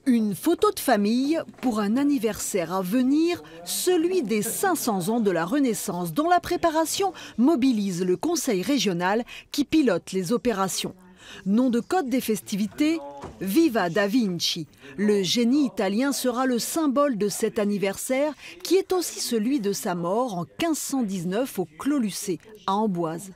Une photo de famille pour un anniversaire à venir, celui des 500 ans de la Renaissance, dont la préparation mobilise le conseil régional qui pilote les opérations. Nom de code des festivités, Viva da Vinci. Le génie italien sera le symbole de cet anniversaire qui est aussi celui de sa mort en 1519 au Clos Lucé, à Amboise.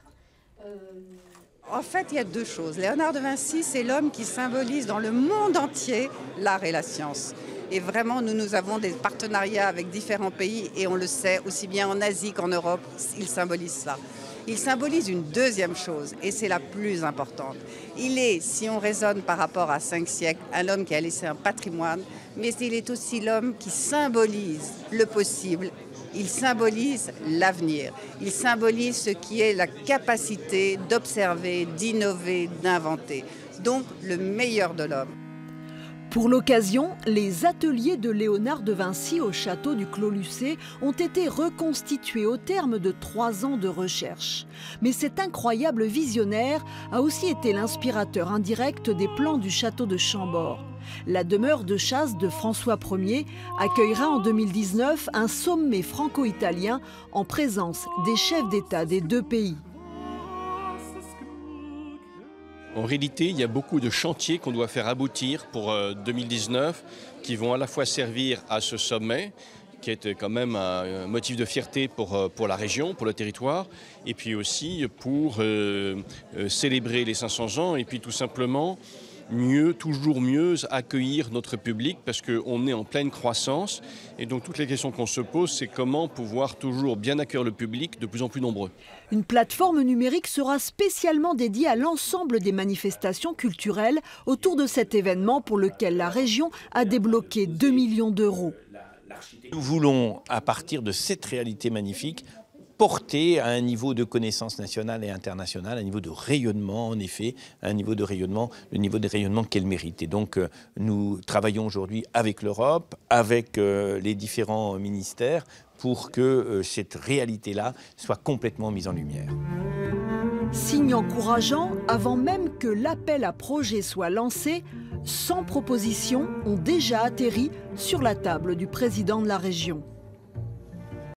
En fait, il y a deux choses. Léonard de Vinci, c'est l'homme qui symbolise dans le monde entier l'art et la science. Et vraiment, nous avons des partenariats avec différents pays et on le sait, aussi bien en Asie qu'en Europe, il symbolise ça. Il symbolise une deuxième chose, et c'est la plus importante. Il est, si on raisonne par rapport à 5 siècles, un homme qui a laissé un patrimoine, mais il est aussi l'homme qui symbolise le possible. Il symbolise l'avenir. Il symbolise ce qui est la capacité d'observer, d'innover, d'inventer. Donc, le meilleur de l'homme. Pour l'occasion, les ateliers de Léonard de Vinci au château du Clos Lucé ont été reconstitués au terme de 3 ans de recherche. Mais cet incroyable visionnaire a aussi été l'inspirateur indirect des plans du château de Chambord. La demeure de chasse de François Ier accueillera en 2019 un sommet franco-italien en présence des chefs d'État des deux pays. En réalité, il y a beaucoup de chantiers qu'on doit faire aboutir pour 2019 qui vont à la fois servir à ce sommet, qui est quand même un motif de fierté pour la région, pour le territoire, et puis aussi pour célébrer les 500 ans et puis tout simplement toujours mieux accueillir notre public parce qu'on est en pleine croissance et donc toutes les questions qu'on se pose, c'est comment pouvoir toujours bien accueillir le public de plus en plus nombreux. Une plateforme numérique sera spécialement dédiée à l'ensemble des manifestations culturelles autour de cet événement pour lequel la région a débloqué 2 millions d'euros. Nous voulons, à partir de cette réalité magnifique, porter à un niveau de connaissance nationale et internationale, un niveau de rayonnement, en effet, un niveau de rayonnement, le niveau de rayonnement qu'elle mérite. Et donc, nous travaillons aujourd'hui avec l'Europe, avec les différents ministères, pour que cette réalité-là soit complètement mise en lumière. Signe encourageant, avant même que l'appel à projet soit lancé, 100 propositions ont déjà atterri sur la table du président de la région.